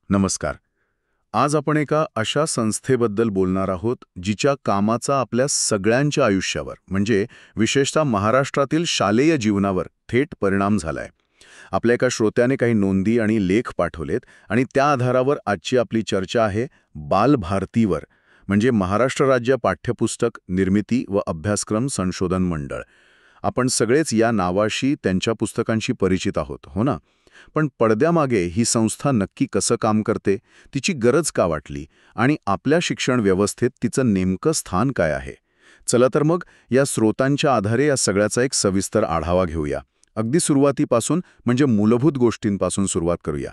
नमस्कार. आज आपण एका अशा संस्थेबद्दल बोलणार आहोत जिच्या कामाचा आपल्या सगळ्यांच्या आयुष्यावर म्हणजे विशेषतः महाराष्ट्रातील शालेय जीवनावर थेट परिणाम झालाय. आपल्या एका श्रोत्याने काही नोंदी आणि लेख पाठवलेत आणि त्या आधारावर आजची आपली चर्चा आहे बालभारतीवर, म्हणजे महाराष्ट्र राज्य पाठ्यपुस्तक निर्मिती व अभ्यासक्रम संशोधन मंडळ. आपण सगळेच या नावाशी, त्यांच्या पुस्तकांशी परिचित आहोत, हो ना? पण पडद्यामागे ही संस्था नक्की कसं काम करते, तिची गरज का वाटली आणि आपल्या शिक्षण व्यवस्थेत तिचं नेमकं स्थान काय आहे? चला तर मग या स्रोतांच्या आधारे या सगळ्याचा एक सविस्तर आढावा घेऊया. अगदी सुरुवातीपासून म्हणजे मूलभूत गोष्टींपासून सुरुवात करूया.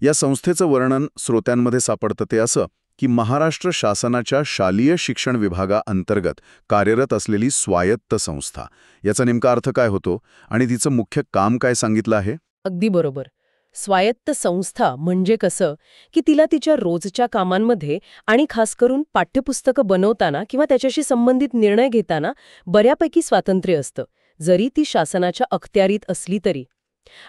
या संस्थेचं वर्णन स्रोत्यांमध्ये सापडतं ते असं की महाराष्ट्र शासनाच्या शालेय शिक्षण विभागाअंतर्गत कार्यरत असलेली स्वायत्त संस्था. याचा नेमका अर्थ काय होतो आणि तिचं मुख्य काम काय सांगितलं आहे? अगदी बरोबर. स्वायत्त संस्था म्हणजे कसं की तिला तिच्या रोजच्या कामांमध्ये आणि खास करून पाठ्यपुस्तकं बनवताना किंवा त्याच्याशी संबंधित निर्णय घेताना बऱ्यापैकी स्वातंत्र्य असतं, जरी ती शासनाच्या अखत्यारीत असली तरी.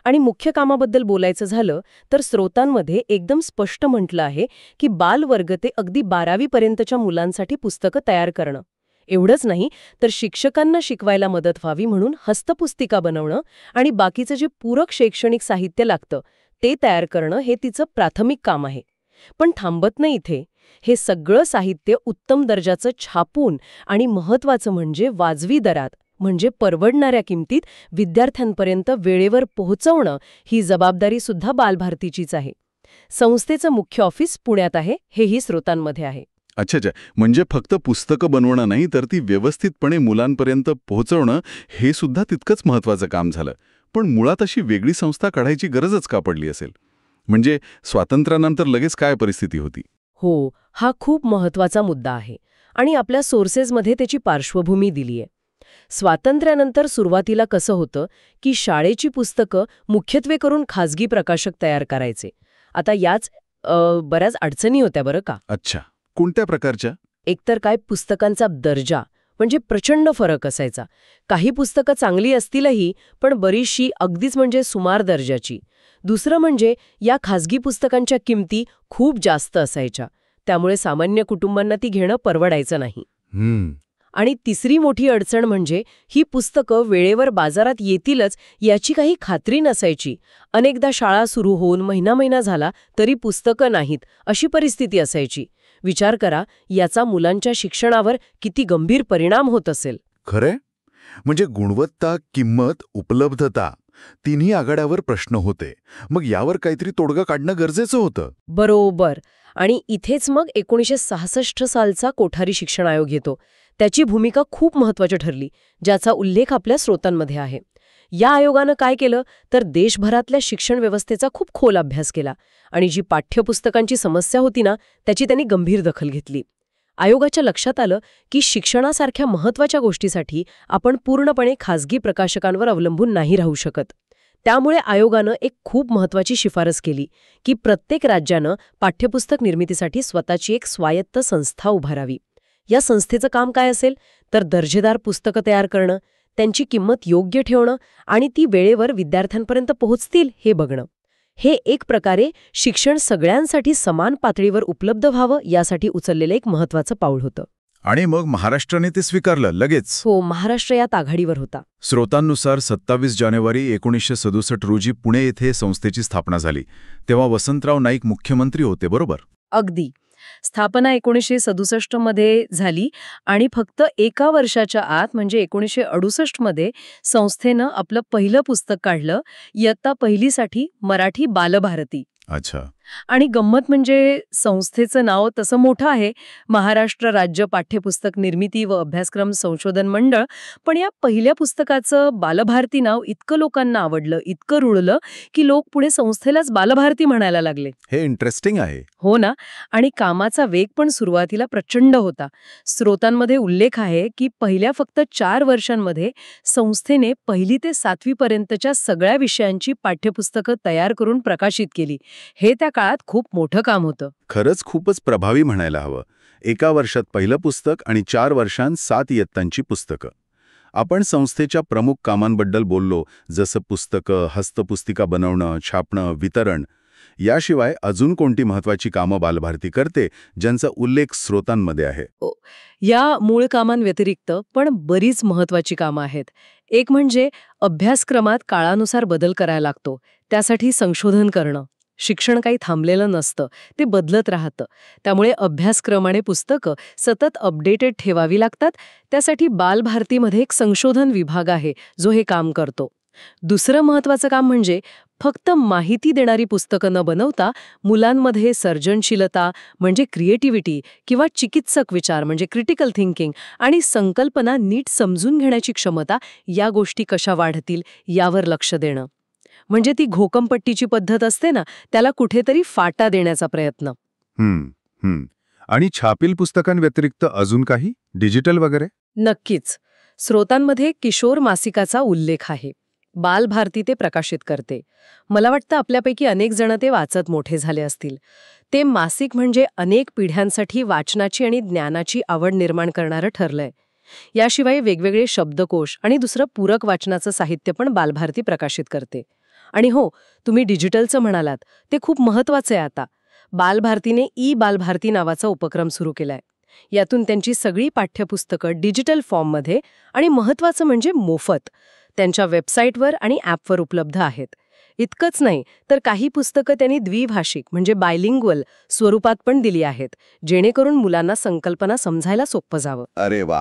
आणि मुख्य कामाबद्दल बोलायचं झालं तर स्रोतांमध्ये एकदम स्पष्ट म्हटलं आहे की बालवर्ग ते अगदी 12वी पर्यंतच्या मुलांसाठी पुस्तकं तयार करणं. एवढंच नाही तर शिक्षकांना शिकवायला मदत व्हावी म्हणून हस्तपुस्तिका बनवणं आणि बाकीचं जे पूरक शैक्षणिक साहित्य लागतं ते तयार करणं हे तिचं प्राथमिक काम आहे. पण थांबत नाही इथे. हे सगळं साहित्य उत्तम दर्जाचं छापून आणि महत्त्वाचं म्हणजे वाजवी दरात, म्हणजे परवडणाऱ्या किमतीत विद्यार्थ्यांपर्यंत वेळेवर पोहोचवणं ही जबाबदारी सुद्धा बालभारतीचीच आहे. संस्थेचं मुख्य ऑफिस पुण्यात आहे, हेही स्रोतांमध्ये आहे. अच्छा अच्छा, म्हणजे फक्त पुस्तकं बनवणं नाही तर ती व्यवस्थितपणे मुलांपर्यंत पोहोचवणं हे सुद्धा तितकंच महत्त्वाचं काम झालं. पण मुळात अशी वेगळी संस्था काढायची गरजच का पडली असेल? म्हणजे स्वातंत्र्यानंतर लगेच काय परिस्थिती होती? हो, हा खूप महत्त्वाचा मुद्दा आहे आणि आपल्या सोर्सेसमध्ये त्याची पार्श्वभूमी दिलीय. स्वातंत्र्यानंतर सुरुवातीला कसं होतं की शाळेची पुस्तकं मुख्यत्वे करून खाजगी प्रकाशक तयार करायचे. आता याच बऱ्याच अडचणी होत्या बरं का. अच्छा, कोणत्या प्रकारच्या? एकतर काय, पुस्तकांचा दर्जा म्हणजे प्रचंड फरक असायचा. काही पुस्तकं चांगली असतीलही पण बरीचशी अगदीच म्हणजे सुमार दर्जाची. दुसरं म्हणजे या खाजगी पुस्तकांच्या किमती खूप जास्त असायच्या, त्यामुळे सामान्य कुटुंबांना ती घेणं परवडायचं नाही. आणि तिसरी मोठी अडचण म्हणजे ही पुस्तकं वेळेवर बाजारात येतीलच याची काही खात्री नसायची. अनेकदा शाळा सुरू होऊन महिना झाला तरी पुस्तकं नाहीत, अशी परिस्थिती असायची. विचार करा, याचा मुलांच्या शिक्षणावर किती गंभीर परिणाम होत असेल. खरंय, म्हणजे गुणवत्ता, किंमत, उपलब्धता तिन्ही आघाड्यावर प्रश्न होते. मग यावर काहीतरी तोडगा काढणं गरजेचं होतं. बरोबर. आणि इथेच मग 1966 सालचा कोठारी शिक्षण आयोग येतो. त्याची भूमिका खूप महत्त्वाची ठरली, ज्याचा उल्लेख आपल्या स्रोतांमध्ये आहे. या आयोगानं काय केलं तर देशभरातल्या शिक्षण व्यवस्थेचा खूप खोल अभ्यास केला आणि जी पाठ्यपुस्तकांची समस्या होती ना, त्याची त्यांनी गंभीर दखल घेतली. आयोगाच्या लक्षात आलं की शिक्षणासारख्या महत्त्वाच्या गोष्टीसाठी आपण पूर्णपणे खाजगी प्रकाशकांवर अवलंबून नाही राहू शकत. त्यामुळे आयोगानं एक खूप महत्त्वाची शिफारस केली की प्रत्येक राज्यानं पाठ्यपुस्तक निर्मितीसाठी स्वतःची एक स्वायत्त संस्था उभारावी. या संस्थेचं काम काय असेल तर दर्जेदार पुस्तकं तयार करणं, त्यांची किंमत योग्य ठेवणं आणि ती वेळेवर विद्यार्थ्यांपर्यंत पोहोचतील हे बघणं. हे एक प्रकारे शिक्षण सगळ्यांसाठी समान पातळीवर उपलब्ध व्हावं यासाठी उचललेलं एक महत्त्वाचं पाऊल होतं. आणि मग महाराष्ट्राने ते स्वीकारलं लगेच? हो, महाराष्ट्र यात आघाडीवर होता. स्रोतांनुसार 27 जानेवारी 1967 रोजी पुणे येथे संस्थेची स्थापना झाली. तेव्हा वसंतराव नाईक मुख्यमंत्री होते, बरोबर? अगदी. स्थापना 1967 मध्ये झाली आणि फक्त एका वर्षाच्या आत म्हणजे 1968 मध्ये संस्थेनं आपलं पहिलं पुस्तक काढलं, इयत्ता पहिलीसाठी मराठी बालभारती. अच्छा. आणि गंमत म्हणजे संस्थेचं नाव तसं मोठं आहे, महाराष्ट्र राज्य पाठ्यपुस्तक निर्मिती व अभ्यासक्रम संशोधन मंडळ, पण या पहिल्या पुस्तकाचं बालभारती नाव इतकं लोकांना आवडलं, इतकं रुळलं की लोक पुढे संस्थेलाच बालभारती म्हणायला लागले. हे इंटरेस्टिंग आहे. हो ना. आणि कामाचा वेग पण सुरुवातीला प्रचंड होता. स्रोतांमध्ये उल्लेख आहे की पहिल्या फक्त 4 वर्षांमध्ये संस्थेने 1ली ते 7वी पर्यंतच्या सगळ्या विषयांची पाठ्यपुस्तकं तयार करून प्रकाशित केली. हे त्या काळात खूप मोठं काम होतं. खरंच खूपच प्रभावी म्हणायला हवं. एका वर्षात पहिलं पुस्तक आणि 4 वर्षांत 7 इयत्तांची पुस्तकं. आपण संस्थेच्या प्रमुख कामांबद्दल बोललो, जसं पुस्तकं, हस्तपुस्तिका बनवणं, छापणं, वितरण. याशिवाय अजून कोणती महत्वाची कामं बालभारती करते ज्यांचा उल्लेख स्रोतांमध्ये आहे? या मूळ कामांव्यतिरिक्त पण बरीच महत्वाची कामं आहेत. एक म्हणजे अभ्यासक्रमात काळानुसार बदल करायला लागतो. त्यासाठी संशोधन करणं. शिक्षण काही थांबलेलं नसतं, ते बदलत राहतं. त्यामुळे अभ्यासक्रम आणि पुस्तकं सतत अपडेटेड ठेवावी लागतात. त्यासाठी बालभारतीमध्ये एक संशोधन विभाग आहे, जो हे काम करतो. दुसरं महत्वाचं काम म्हणजे फक्त माहिती देणारी पुस्तकं न बनवता मुलांमध्ये सर्जनशीलता म्हणजे क्रिएटिव्हिटी किंवा चिकित्सक विचार म्हणजे क्रिटिकल थिंकिंग आणि संकल्पना नीट समजून घेण्याची क्षमता या गोष्टी कशा वाढतील यावर लक्ष देणं. म्हणजे ती घोकंपट्टीची पद्धत असते ना, त्याला कुठेतरी फाटा देण्याचा प्रयत्न. आणि छापील पुस्तकांव्यतिरिक्त अजून काही डिजिटल वगैरे? नक्कीच. स्रोतांमध्ये किशोर मासिकाचा उल्लेख आहे. बालभारती ते प्रकाशित करते. मला वाटतं आपल्यापैकी अनेक जण ते वाचत मोठे झाले असतील. ते मासिक म्हणजे अनेक पिढ्यांसाठी वाचनाची आणि ज्ञानाची आवड निर्माण करणारं ठरलंय. याशिवाय वेगवेगळे शब्दकोश आणि दुसरं पूरक वाचनाचं साहित्य पण बालभारती प्रकाशित करते. आणि हो, तुम्ही डिजिटलचं म्हणालात, ते खूप महत्वाचं आहे आता. बालभारतीने बालभारती नावाचा उपक्रम सुरू केलाय. यातून त्यांची सगळी पाठ्यपुस्तकं डिजिटल फॉर्ममध्ये आणि महत्वाचं म्हणजे मोफत त्यांच्या वेबसाईटवर आणि ॲपवर उपलब्ध आहेत. इतकंच नाही तर काही पुस्तकं त्यांनी द्विभाषिक म्हणजे बायलिंग्वल स्वरूपात पण दिली आहेत, जेणेकरून मुलांना संकल्पना समजायला सोपं जावं. अरे वा,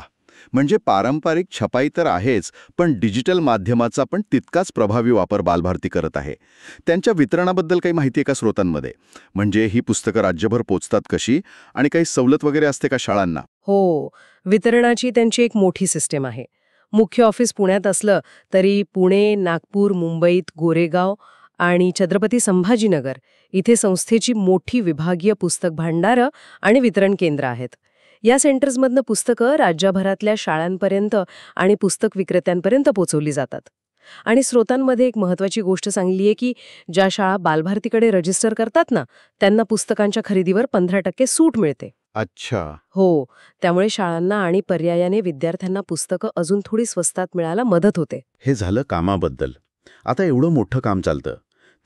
म्हणजे पारंपरिक छपाई तर आहेच, पण डिजिटल माध्यमाचा पण तितकाच प्रभावी वापर बालभारती करत आहे. त्यांच्या वितरणाबद्दल काही माहिती आहे का स्रोतांमध्ये? म्हणजे ही पुस्तकं राज्यभर पोचतात कशी आणि काही सवलत वगैरे असते का शाळांना? हो, वितरणाची त्यांची एक मोठी सिस्टीम आहे. मुख्य ऑफिस पुण्यात असलं तरी पुणे, नागपूर, मुंबईत, गोरेगाव आणि छत्रपती संभाजीनगर इथे संस्थेची मोठी विभागीय पुस्तक भांडारं आणि वितरण केंद्र आहेत. या सेंटर्समधनं पुस्तकं राज्यभरातल्या शाळांपर्यंत आणि पुस्तक विक्रेत्यांपर्यंत पोहोचवली जातात. आणि स्रोतांमध्ये एक महत्वाची गोष्ट सांगली आहे की ज्या शाळा बालभारतीकडे रजिस्टर करतात ना, त्यांना पुस्तकांच्या खरेदीवर 15% सूट मिळते. अच्छा. हो, त्यामुळे शाळांना आणि पर्यायाने विद्यार्थ्यांना पुस्तकं अजून थोडी स्वस्तात मिळायला मदत होते. हे झालं कामाबद्दल. आता एवढं मोठं काम चालतं,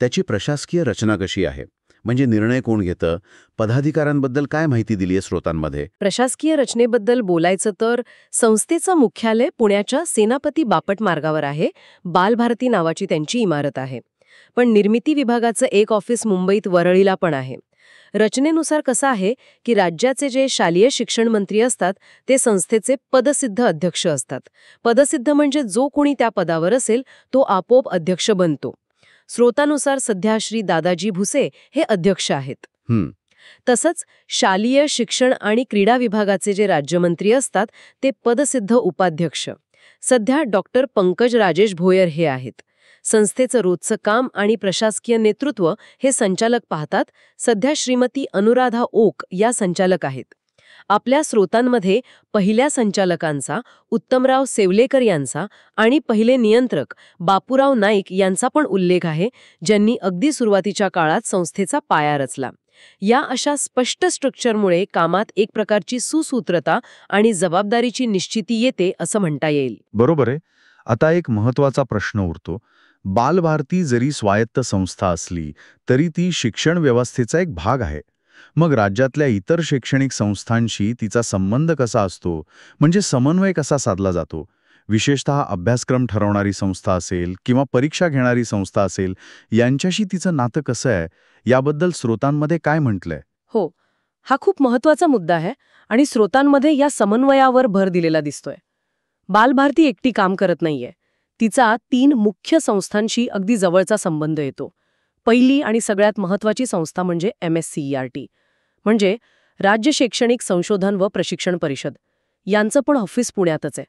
त्याची प्रशासकीय रचना कशी आहे? म्हणजे निर्णय कोण घेतं? पदाधिकाऱ्यांबद्दल काय माहिती दिली आहे स्रोतांमध्ये? प्रशासकीय रचनेबद्दल बोलायचं तर संस्थेचं मुख्यालय पुण्याच्या सेनापती बापट मार्गावर आहे. बालभारती नावाची त्यांची इमारत आहे. पण निर्मिती विभागाचं एक ऑफिस मुंबईत वरळीला पण आहे. रचनेनुसार कसं आहे की राज्याचे जे शालेय शिक्षण मंत्री असतात ते संस्थेचे पदसिद्ध अध्यक्ष असतात. पदसिद्ध म्हणजे जो कोणी त्या पदावर असेल तो आपोआप अध्यक्ष बनतो. स्रोतानुसार सध्या श्री दादाजी भुसे हे अध्यक्ष आहेत. तसंच शालेय शिक्षण आणि क्रीडा विभागाचे जे राज्यमंत्री असतात ते पदसिद्ध उपाध्यक्ष. सध्या डॉक्टर पंकज राजेश भोयर हे आहेत. संस्थेचं रोजचं काम आणि प्रशासकीय नेतृत्व हे संचालक पाहतात. सध्या श्रीमती अनुराधा ओक या संचालक आहेत. आपल्या स्रोतांमध्ये पहिल्या संचालकांचा, उत्तमराव सेवलेकर यांचा आणि पहिले नियंत्रक बापूराव नाईक यांचा पण उल्लेख आहे, ज्यांनी अगदी सुरुवातीच्या काळात संस्थेचा पाया रचला. या अशा स्पष्ट स्ट्रक्चरमुळे कामात एक प्रकारची सुसूत्रता आणि जबाबदारीची निश्चिती येते असं म्हणता येईल. बरोबर आहे. आता एक महत्वाचा प्रश्न उरतो. बालभारती जरी स्वायत्त संस्था असली तरी ती शिक्षण व्यवस्थेचा एक भाग आहे. मग राज्यातल्या इतर शैक्षणिक संस्थांशी तिचा संबंध कसा असतो? म्हणजे समन्वय कसा साधला जातो? विशेषतः अभ्यासक्रम ठरवणारी संस्था असेल किंवा परीक्षा घेणारी संस्था असेल, यांच्याशी तिचं नातं कसं आहे? याबद्दल स्रोतांमध्ये काय म्हटलंय? हो, हा खूप महत्वाचा मुद्दा आहे आणि स्रोतांमध्ये या समन्वयावर भर दिलेला दिसतोय. बालभारती एकटी काम करत नाहीये. तिचा 3 मुख्य संस्थांशी अगदी जवळचा संबंध येतो. पहिली आणि सगळ्यात महत्वाची संस्था म्हणजे MSCERT, म्हणजे राज्य शैक्षणिक संशोधन व प्रशिक्षण परिषद. यांचं पण ऑफिस पुण्यातच आहे.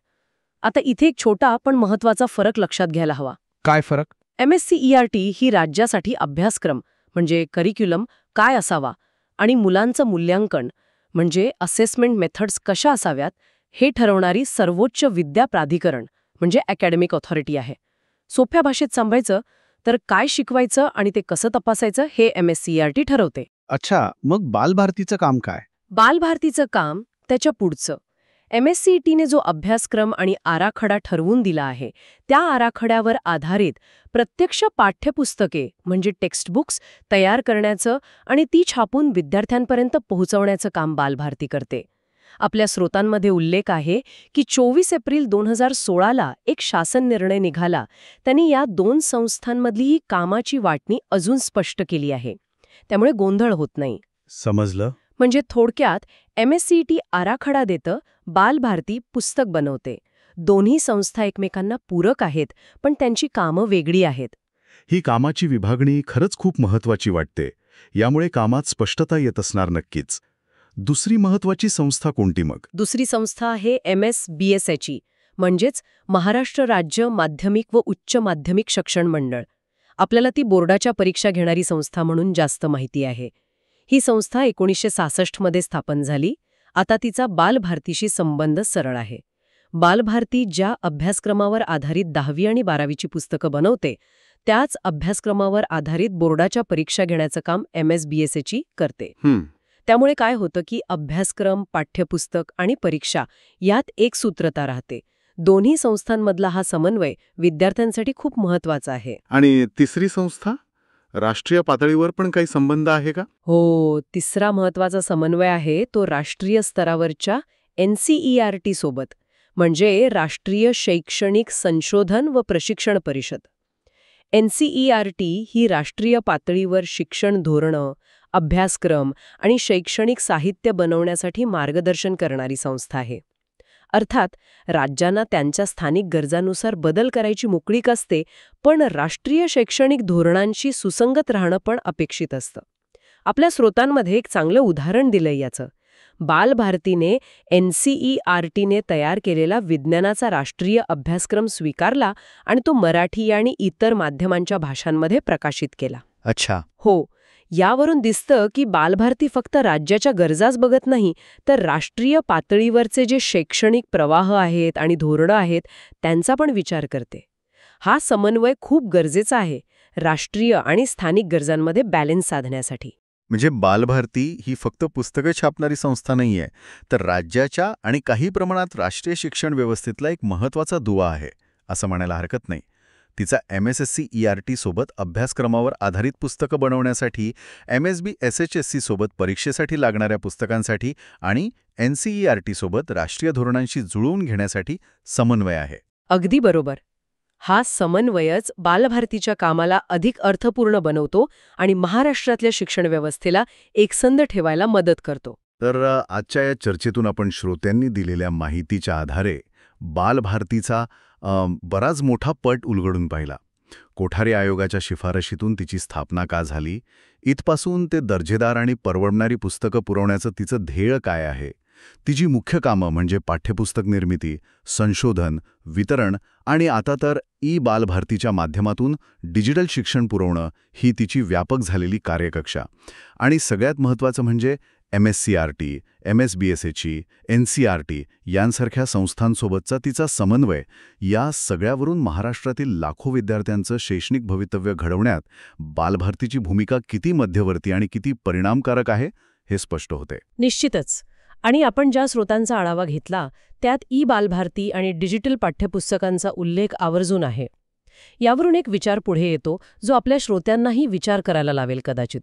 आता इथे एक छोटा पण महत्वाचा फरक लक्षात घ्यायला हवा. काय फरक? MSCERT ही राज्यासाठी अभ्यासक्रम म्हणजे करिक्युलम काय असावा आणि मुलांचं मूल्यांकन म्हणजे असेसमेंट मेथड्स कशा असाव्यात हे ठरवणारी सर्वोच्च विद्या प्राधिकरण म्हणजे अकॅडमिक ऑथॉरिटी आहे. सोप्या भाषेत सांगायचं तर काय शिकवायचं आणि ते कसं तपासायचं हे MSCERT ठरवते. अच्छा, मग बालभारतीचं काम काय? बालभारतीचं काम त्याच्या पुढचं. MSCETने जो अभ्यासक्रम आणि आराखडा ठरवून दिला आहे त्या आराखड्यावर आधारित प्रत्यक्ष पाठ्यपुस्तके म्हणजे टेक्स्टबुक्स तयार करण्याचं आणि ती छापून विद्यार्थ्यांपर्यंत पोहोचवण्याचं काम बालभारती करते. आपल्या स्रोतांमध्ये उल्लेख आहे की 24 एप्रिल 2016ला एक शासन निर्णय निघाला. त्यांनी या 2 संस्थांमधली ही कामाची वाटणी अजून स्पष्ट केली आहे. त्यामुळे गोंधळ होत नाही. समजलं. म्हणजे थोडक्यात MSCET आराखडा देतं, बालभारती पुस्तक बनवते. दोन्ही संस्था एकमेकांना पूरक आहेत, पण त्यांची कामं वेगळी आहेत. ही कामाची विभागणी खरंच खूप महत्वाची वाटते. यामुळे कामात स्पष्टता येत असणार नक्कीच. दुसरी महत्वाची संस्था कोणती मग? दुसरी संस्था आहे MSBSH म्हणजेच महाराष्ट्र राज्य माध्यमिक व उच्च माध्यमिक शिक्षण मंडळ. आपल्याला ती बोर्डाच्या परीक्षा घेणारी संस्था म्हणून जास्त माहिती आहे. ही संस्था 1966 मध्ये स्थापन झाली. आता तिचा बालभारतीशी संबंध सरळ आहे. बालभारती ज्या अभ्यासक्रमावर आधारित 10वी आणि 12वीची पुस्तकं बनवते त्याच अभ्यासक्रमावर आधारित बोर्डाच्या परीक्षा घेण्याचं काम MSBSH करते. त्यामुळे काय होतं की अभ्यासक्रम, पाठ्यपुस्तक आणि परीक्षा यात एक सूत्रता राहते. दोन्ही संस्थांमधला हा समन्वय विद्यार्थ्यांसाठी खूप महत्वाचा आहे. आणि तिसरी संस्था राष्ट्रीय पातळीवर पण काही संबंध आहे का? हो, तिसरा महत्वाचा समन्वय आहे तो राष्ट्रीय स्तरावरच्या NCERT सोबत, म्हणजे राष्ट्रीय शैक्षणिक संशोधन व प्रशिक्षण परिषद. NCERT ही राष्ट्रीय पातळीवर शिक्षण धोरणं, अभ्यासक्रम आणि शैक्षणिक साहित्य बनवण्यासाठी मार्गदर्शन करणारी संस्था आहे. अर्थात राज्यांना त्यांच्या स्थानिक गरजांनुसार बदल करायची मोकळीक असते, पण राष्ट्रीय शैक्षणिक धोरणांशी सुसंगत राहणं पण अपेक्षित असतं. आपल्या स्रोतांमध्ये एक चांगलं उदाहरण दिलंय याचं. बालभारतीने NCERTने तयार केलेला विज्ञानाचा राष्ट्रीय अभ्यासक्रम स्वीकारला आणि तो मराठी आणि इतर माध्यमांच्या भाषांमध्ये प्रकाशित केला. अच्छा. हो, यावरून दिसतं की बालभारती फक्त राज्याच्या गरजाच बघत नाही, तर राष्ट्रीय पातळीवरचे जे शैक्षणिक प्रवाह आहेत आणि धोरणं आहेत त्यांचा पण विचार करते. हा समन्वय खूप गरजेचा आहे राष्ट्रीय आणि स्थानिक गरजांमध्ये बॅलन्स साधण्यासाठी. म्हणजे बालभारती ही फक्त पुस्तकं छापणारी संस्था नाहीये, तर राज्याच्या आणि काही प्रमाणात राष्ट्रीय शिक्षण व्यवस्थेतला एक महत्वाचा दुवा आहे असं म्हणायला हरकत नाही. तिचा MSSCERT सोबत अभ्यासक्रमावर आधारित पुस्तकं बनवण्यासाठी, MSBSHSC सोबत परीक्षेसाठी लागणाऱ्या पुस्तकांसाठी आणि NCERT सोबत राष्ट्रीय धोरणांशी जुळवून घेण्यासाठी समन्वय आहे. अगदी बरोबर. हा समन्वयच बालभारतीच्या कामाला अधिक अर्थपूर्ण बनवतो आणि महाराष्ट्रातल्या शिक्षण व्यवस्थेला एकसंध ठेवायला मदत करतो. तर आजच्या या चर्चेतून आपण श्रोत्यांनी दिलेल्या माहितीच्या आधारे बालभारतीचा बराच मोठा पट उलगडून पाहिला. कोठारी आयोगाच्या शिफारशीतून तिची स्थापना का झाली, इथपासून ते दर्जेदार आणि परवडणारी पुस्तकं पुरवण्याचं तिचं ध्येय काय आहे, तिची मुख्य कामं म्हणजे पाठ्यपुस्तक निर्मिती, संशोधन, वितरण आणि आता तर बालभारतीच्या माध्यमातून डिजिटल शिक्षण पुरवणं ही तिची व्यापक झालेली कार्यकक्षा. आणि सगळ्यात महत्त्वाचं म्हणजे MSCERT, MSBSH, NCERT यांसारख्या संस्थांसोबतचा तिचा समन्वय. या सगळ्यावरून महाराष्ट्रातील लाखो विद्यार्थ्यांचं शैक्षणिक भवितव्य घडवण्यात बालभारतीची भूमिका किती मध्यवर्ती आणि किती परिणामकारक आहे हे स्पष्ट होते. निश्चितच. आणि आपण ज्या स्रोतांचा आढावा घेतला त्यात बालभारती आणि डिजिटल पाठ्यपुस्तकांचा उल्लेख आवर्जून आहे. यावरून एक विचार पुढे येतो जो आपल्या श्रोत्यांनाही विचार करायला लावेल कदाचित.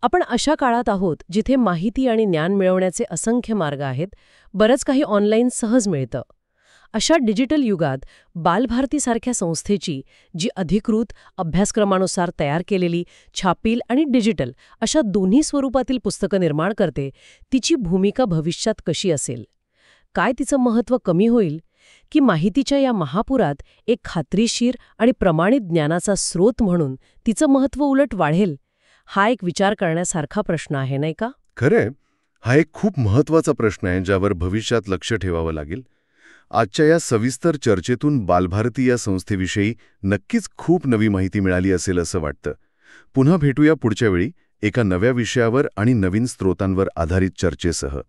आपण अशा काळात आहोत जिथे माहिती आणि ज्ञान मिळवण्याचे असंख्य मार्ग आहेत, बरंच काही ऑनलाईन सहज मिळतं. अशा डिजिटल युगात बालभारतीसारख्या संस्थेची, जी अधिकृत अभ्यासक्रमानुसार तयार केलेली छापील आणि डिजिटल अशा दोन्ही स्वरूपातील पुस्तकं निर्माण करते, तिची भूमिका भविष्यात कशी असेल? काय तिचं महत्त्व कमी होईल की माहितीच्या या महापुरात एक खात्रीशीर आणि प्रमाणित ज्ञानाचा स्रोत म्हणून तिचं महत्त्व उलट वाढेल? हा एक विचार करण्यासारखा प्रश्न आहे, नाही का? खरंय, हा एक खूप महत्वाचा प्रश्न आहे ज्यावर भविष्यात लक्ष ठेवावं लागेल. आजच्या या सविस्तर चर्चेतून बालभारती या संस्थेविषयी नक्कीच खूप नवी माहिती मिळाली असेल असं वाटतं. पुन्हा भेटूया पुढच्या वेळी एका नव्या विषयावर आणि नवीन स्रोतांवर आधारित चर्चेसह.